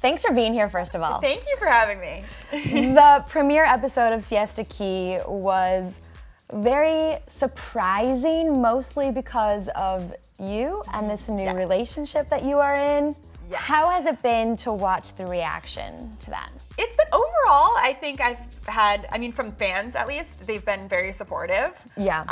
Thanks for being here, first of all. Thank you for having me. The premiere episode of Siesta Key was very surprising, mostly because of you and this new relationship that you are in. Yes. How has it been to watch the reaction to that? It's been overall, I think I've had, from fans at least, they've been very supportive. Yeah.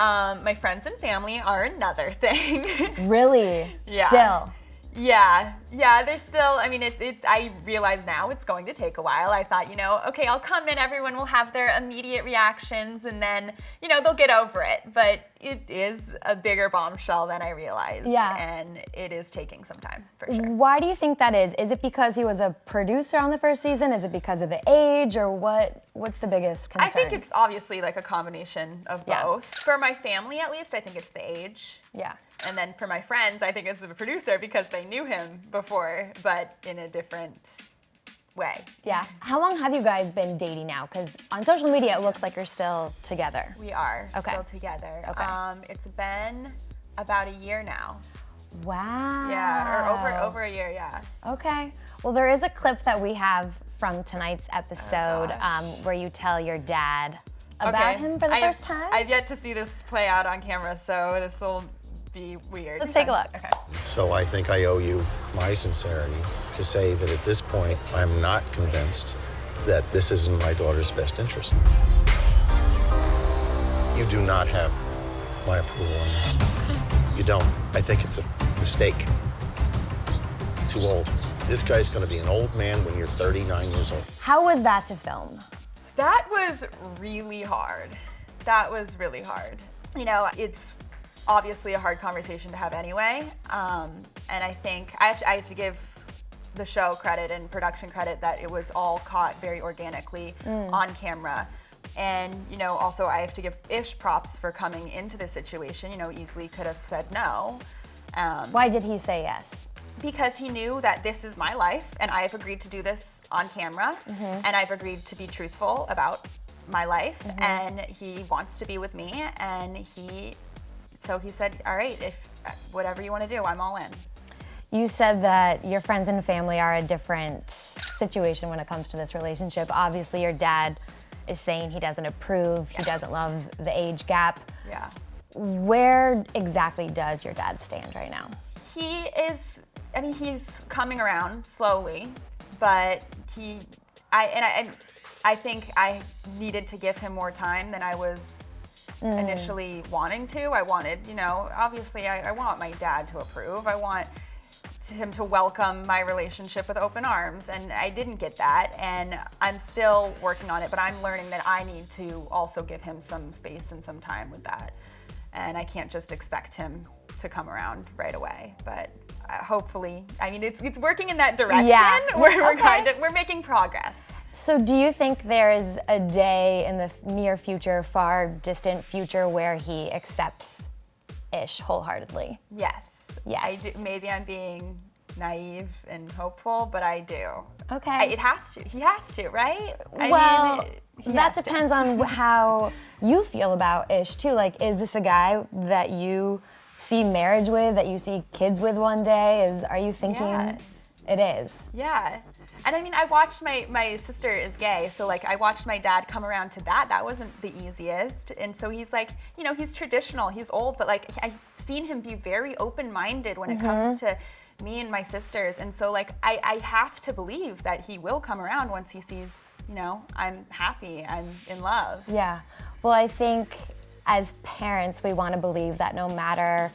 My friends and family are another thing. Really? Yeah. Still? Yeah, there's still, I realize now it's going to take a while. I thought, okay, I'll come in, everyone will have their immediate reactions and then, they'll get over it. But it is a bigger bombshell than I realized. Yeah. And it is taking some time, for sure. Why do you think that is? Is it because he was a producer on the first season? Is it because of the age, or what's the biggest concern? I think it's obviously like a combination of both. For my family, at least, I think it's the age. Yeah. And then for my friends, I think it's the producer because they knew him before, but in a different way. Yeah. How long have you guys been dating now? Because on social media, it looks like you're still together. We are Okay. still together. Okay. It's been about a year now. Wow. Yeah, or over a year, yeah. Okay. Well, there is a clip that we have from tonight's episode where you tell your dad about him for the first time. I've yet to see this play out on camera, so this will be weird. Let's take a look. Okay. So I think I owe you my sincerity to say that at this point, I'm not convinced that this is in my daughter's best interest. You do not have my approval on this. You don't. I think it's a mistake. Too old. This guy's gonna be an old man when you're 39 years old. How was that to film? That was really hard. It's obviously a hard conversation to have anyway. And I think I have to give the show credit and production credit that it was all caught very organically on camera. And, also I have to give Ish props for coming into this situation. Easily could have said no. Why did he say yes? Because he knew that this is my life and I've agreed to do this on camera and I've agreed to be truthful about my life and he wants to be with me and so he said, all right, if whatever you want to do, I'm all in. You said that your friends and family are a different situation when it comes to this relationship. Obviously, your dad is saying he doesn't approve, he doesn't love the age gap. Yeah. Where exactly does your dad stand right now? He's coming around slowly, but I think I needed to give him more time than I was initially wanting to. I wanted, obviously I want my dad to approve. I want him to welcome my relationship with open arms, and I didn't get that, and I'm still working on it, but I'm learning that I need to also give him some space and some time with that, and I can't just expect him to come around right away, but hopefully, it's working in that direction. Yeah. We're making progress. So do you think there is a day in the near future, far distant future, where he accepts Ish wholeheartedly? Yes. Yes. I do. Maybe I'm being naive and hopeful, but I do. Okay. It has to. He has to, right? That depends on how you feel about Ish too. Like, is this a guy that you see marriage with, that you see kids with one day? Are you thinking it is? Yeah. And I watched my sister is gay, so I watched my dad come around to that. That wasn't the easiest. And so he's he's traditional, he's old, but I've seen him be very open-minded when it comes to me and my sisters. And so I have to believe that he will come around once he sees, I'm happy, I'm in love. Yeah. Well, I think as parents, we want to believe that no matter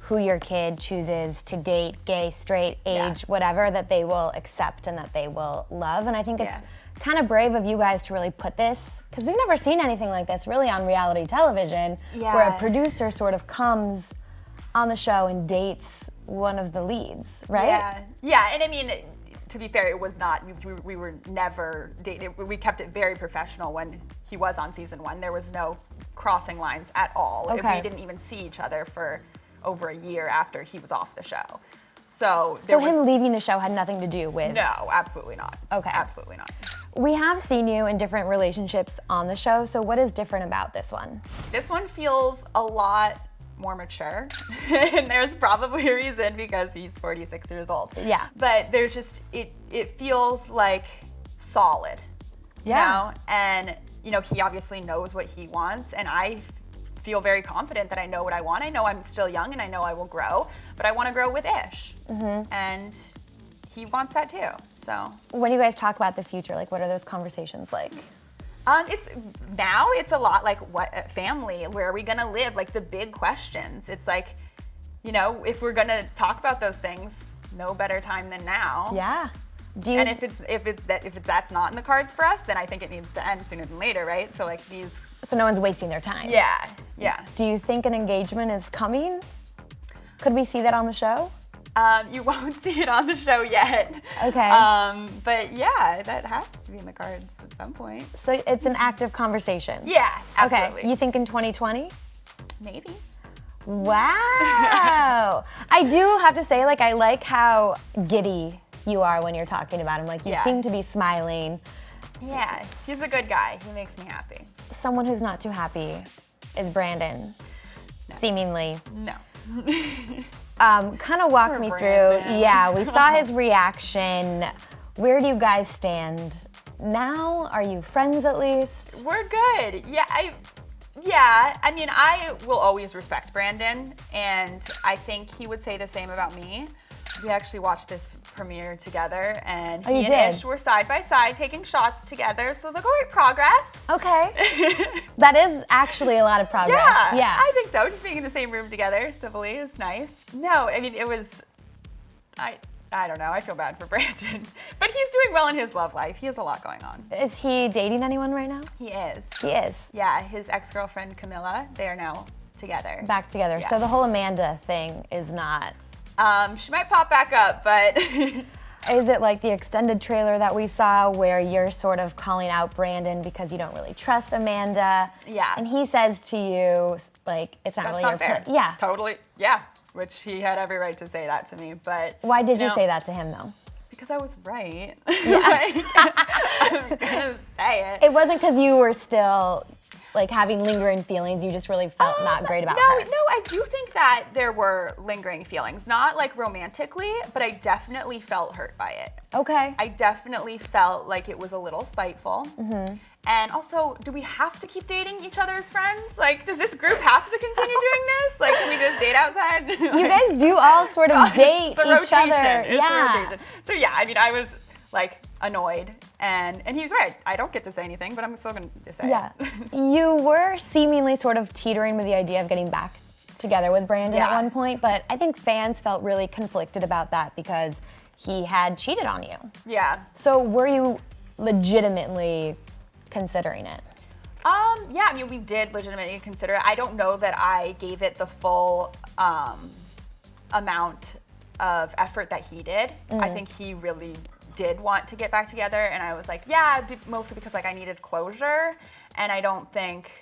who your kid chooses to date, gay, straight, age, whatever, that they will accept and that they will love. And I think it's kind of brave of you guys to really put this, because we've never seen anything like this really on reality television, where a producer sort of comes on the show and dates one of the leads, right? Yeah, and to be fair, it was not, we were never dating. We kept it very professional when he was on season 1. There was no crossing lines at all. Okay. We didn't even see each other for over a year after he was off the show. So him leaving the show had nothing to do with... No, absolutely not. Okay. Absolutely not. We have seen you in different relationships on the show, so what is different about this one? This one feels a lot more mature. And there's probably a reason because he's 46 years old. Yeah. But there's just, it feels like solid. You know? And, you know, he obviously knows what he wants, and I feel very confident that I know what I want. I know I'm still young and I know I will grow, but I want to grow with Ish. And he wants that too, so. When you guys talk about the future, like what are those conversations like? It's a lot like what family, where are we gonna live? Like the big questions. It's like, you know, if we're gonna talk about those things, no better time than now. Yeah. And if that's not in the cards for us, then I think it needs to end sooner than later, right? So like So no one's wasting their time. Yeah. Do you think an engagement is coming? Could we see that on the show? You won't see it on the show yet. Okay. But yeah, that has to be in the cards at some point. So it's an active conversation. Yeah, absolutely. Okay. You think in 2020? Maybe. Wow. I do have to say, like, I like how giddy you are when you're talking about him. Like, you seem to be smiling. Yeah, he's a good guy. He makes me happy. Someone who's not too happy is Brandon, seemingly. No. Kind of walk me Brandon. through. Yeah, we saw his reaction. Where do you guys stand now? Are you friends at least? We're good. Yeah, I mean, I will always respect Brandon, and I think he would say the same about me. We actually watched this premiere together, and he and Ish were side by side taking shots together. So I was like, all right, progress. Okay. That is actually a lot of progress. Yeah. I think so. Just being in the same room together civilly is nice. No, I mean, it was, I don't know. I feel bad for Brandon. But he's doing well in his love life. He has a lot going on. Is he dating anyone right now? He is. He is. Yeah, his ex-girlfriend Camilla, they are now together. Back together. Yeah. So the whole Amanda thing is not... She might pop back up, but... Is it like the extended trailer that we saw where you're sort of calling out Brandon because you don't really trust Amanda? Yeah. And he says to you, like, it's not That's really not your fair. Yeah. Totally. Yeah. Which he had every right to say that to me, but... Why did you say that to him, though? Because I was right. Yeah. I'm gonna say it. It wasn't because you were still... like having lingering feelings, you just really felt not great about her. No, I do think that there were lingering feelings, not like romantically, but I definitely felt hurt by it. Okay. I definitely felt like it was a little spiteful. Mm-hmm. And also, do we have to keep dating each other as friends? Like, does this group have to continue doing this? Like, can we just date outside? You guys do all sort of date each other. It's a rotation. So yeah, I mean, I was like annoyed, and he's right. I don't get to say anything, but I'm still going to say it. You were seemingly sort of teetering with the idea of getting back together with Brandon at one point, but I think fans felt really conflicted about that because he had cheated on you. Yeah. So were you legitimately considering it? Yeah, I mean, we did legitimately consider it. I don't know that I gave it the full amount of effort that he did. I think he really did want to get back together, and I was like, yeah, mostly because like I needed closure, and I don't think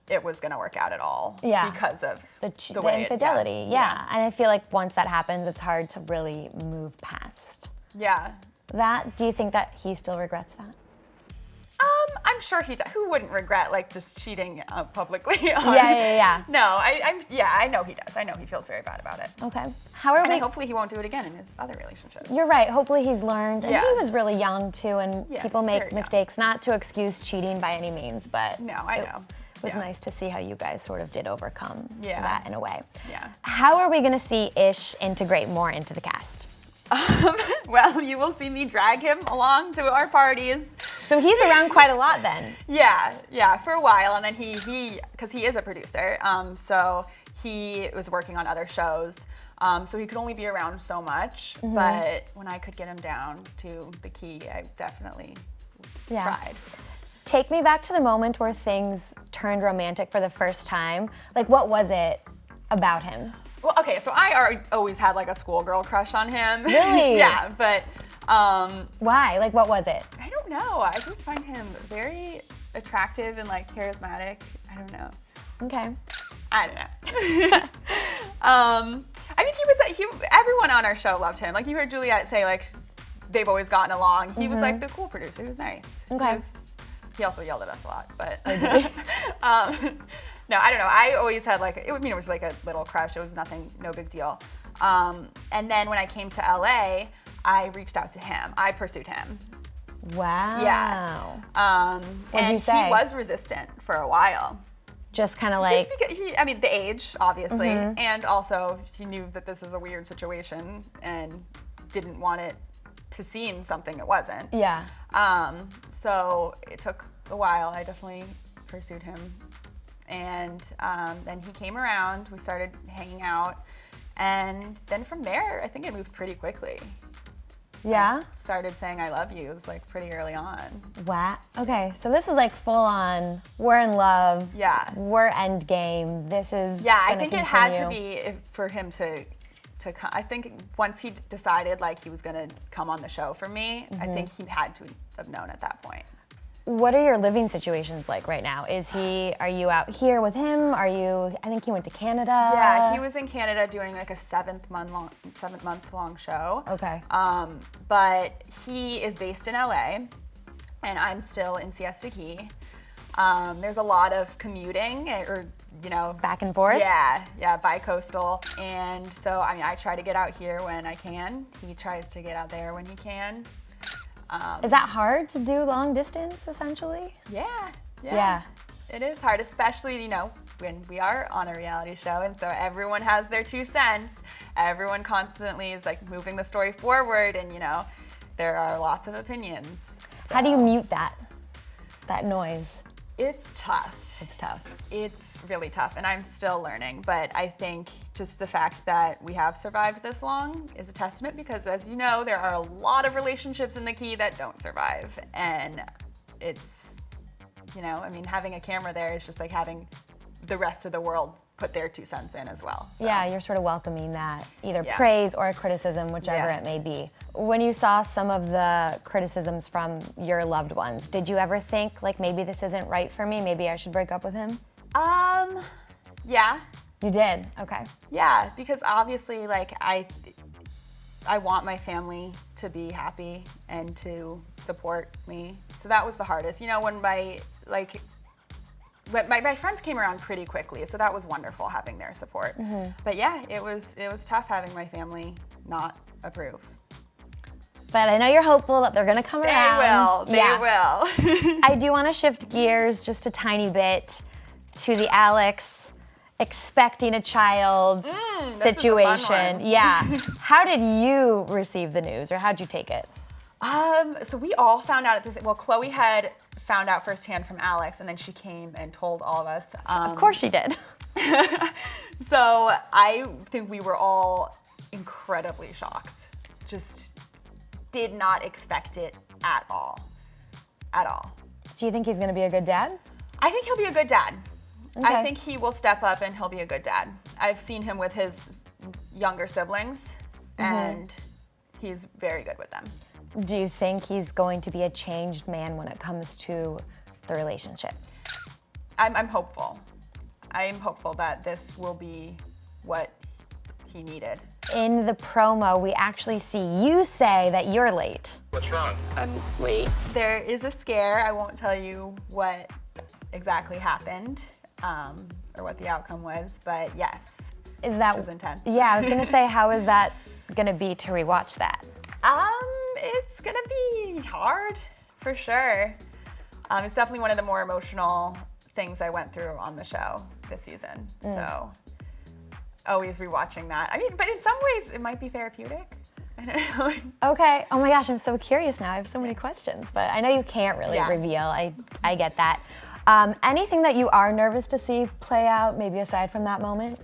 it was gonna work out at all because of the way infidelity. Yeah, and I feel like once that happens, it's hard to really move past. Yeah. That, do you think that he still regrets that? I'm sure he does. Who wouldn't regret like just cheating publicly? Yeah. No, I know he does. I know he feels very bad about it. Okay. Hopefully he won't do it again in his other relationships. You're right. Hopefully he's learned. And he was really young too, and people make mistakes. Not to excuse cheating by any means, but no, I know. It was nice to see how you guys sort of did overcome that in a way. Yeah. How are we going to see Ish integrate more into the cast? Well, you will see me drag him along to our parties. So he's around quite a lot then. Yeah, for a while, and then he because he is a producer, so he was working on other shows, so he could only be around so much. Mm-hmm. But when I could get him down to the key, I definitely tried. Take me back to the moment where things turned romantic for the first time. Like, what was it about him? Well, okay, so I always had like a schoolgirl crush on him. Really? Yeah, but why? Like, what was it? I don't know. I just find him very attractive and like charismatic. I don't know. Okay. I don't know. I mean, everyone on our show loved him. Like, you heard Juliet say like they've always gotten along. He was like the cool producer. He was nice. Okay. He also yelled at us a lot, but No, I don't know. I always had like, it was like a little crush. It was nothing, no big deal. And then when I came to LA, I reached out to him. I pursued him. Wow. Yeah. What'd and you say? he was resistant for a while. Just kind of like. Just because the age, obviously, and also he knew that this is a weird situation and didn't want it to seem something it wasn't. Yeah. So it took a while. I definitely pursued him. And then he came around, we started hanging out, and then from there, I think it moved pretty quickly. Yeah? I started saying I love you. It was like pretty early on. Wow. Okay, so this is like full on, we're in love. Yeah. We're end game. This is Yeah, I gonna think it had to continue. be for him to come. I think once he decided like he was gonna come on the show for me, I think he had to have known at that point. What are your living situations like right now? Are you out here with him? I think he went to Canada. Yeah, he was in Canada doing like a 7-month-long show. Okay. But he is based in LA, and I'm still in Siesta Key. There's a lot of commuting, Back and forth? Yeah, bi-coastal. And so, I try to get out here when I can. He tries to get out there when he can. Is that hard to do long distance, essentially? Yeah. It is hard, especially, when we are on a reality show, and so everyone has their 2 cents. Everyone constantly is like moving the story forward, and there are lots of opinions. So. How do you mute that noise? It's tough. It's tough. It's really tough, and I'm still learning, but I think just the fact that we have survived this long is a testament, because as you know, there are a lot of relationships in the Key that don't survive, and it's, having a camera there is just like having the rest of the world put their 2 cents in as well. So. Yeah, you're sort of welcoming that, either praise or criticism, whichever it may be. When you saw some of the criticisms from your loved ones, did you ever think, like, maybe this isn't right for me, maybe I should break up with him? Yeah. You did? Okay. Yeah, because obviously, like, I want my family to be happy and to support me. So that was the hardest. When my friends came around pretty quickly, so that was wonderful having their support. But yeah, it was tough having my family not approve. But I know you're hopeful that they're gonna come around. They will. I do want to shift gears just a tiny bit to the Alex expecting a child situation. Yeah. How did you receive the news, or how'd you take it? So we all found out Chloe had found out firsthand from Alex, and then she came and told all of us. Of course she did. So I think we were all incredibly shocked. Just did not expect it at all. At all. Do you think he's gonna be a good dad? I think he'll be a good dad. Okay. I think he will step up and he'll be a good dad. I've seen him with his younger siblings, and he's very good with them. Do you think he's going to be a changed man when it comes to the relationship? I'm hopeful. I'm hopeful that this will be what he needed. In the promo, we actually see you say that you're late. What's wrong? I'm late. There is a scare. I won't tell you what exactly happened or what the outcome was, but yes. Is that It was intense. Yeah, I was gonna say, how is that gonna be to rewatch that? It's gonna be hard for sure. It's definitely one of the more emotional things I went through on the show this season. So always rewatching that. But in some ways it might be therapeutic. I don't know. Okay. Oh my gosh, I'm so curious now. I have so many questions, but I know you can't really reveal. I get that. Anything that you are nervous to see play out, maybe aside from that moment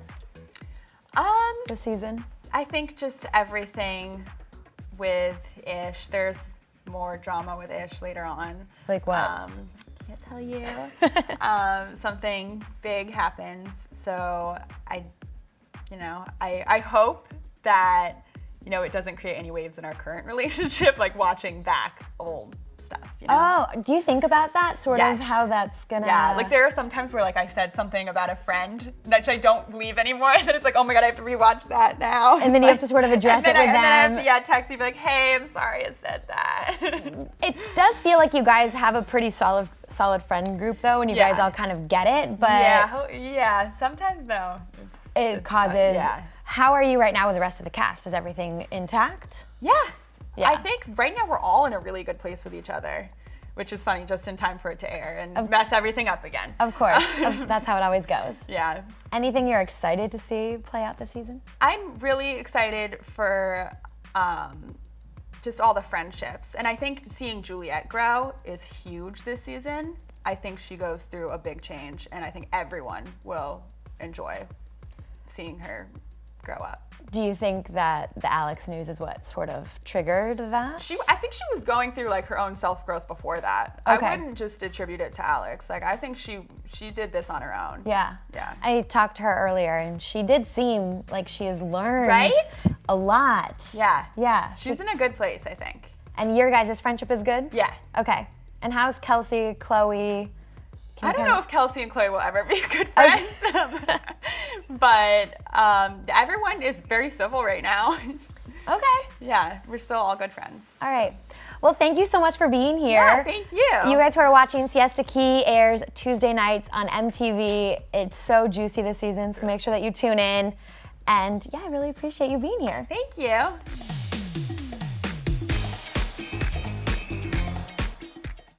this season? I think just everything with Ish. There's more drama with Ish later on. Like what? Can't tell you. Something big happens. So I hope that it doesn't create any waves in our current relationship, like watching back old stuff. Oh, do you think about that sort of how that's gonna? Yeah, like there are some times where like I said something about a friend that I don't believe anymore, and then it's like, oh my god, I have to rewatch that now. And then you have to sort of address it with them. And then I have to text you, be like, hey, I'm sorry I said that. It does feel like you guys have a pretty solid solid friend group though, and you guys all kind of get it, but yeah, sometimes though. It causes. How are you right now with the rest of the cast? Is everything intact? Yeah. I think right now we're all in a really good place with each other, which is funny, just in time for it to air and mess everything up again. Of course. That's how it always goes. Yeah. Anything you're excited to see play out this season? I'm really excited for just all the friendships. And I think seeing Juliet grow is huge this season. I think she goes through a big change, and I think everyone will enjoy seeing her grow up. Do you think that the Alex news is what sort of triggered that? I think she was going through like her own self-growth before that. Okay. I wouldn't just attribute it to Alex. Like I think she did this on her own. Yeah. Yeah. I talked to her earlier and she did seem like she has learned a lot. Yeah. Yeah. She's in a good place, I think. And your guys' friendship is good? Yeah. Okay. And how's Kelsey, Chloe? I don't know if Kelsey and Chloe will ever be good friends, but everyone is very civil right now. Okay. Yeah, we're still all good friends. All right. Well, thank you so much for being here. Yeah, thank you. You guys who are watching, Siesta Key airs Tuesday nights on MTV. It's so juicy this season, so make sure that you tune in. And yeah, I really appreciate you being here. Thank you.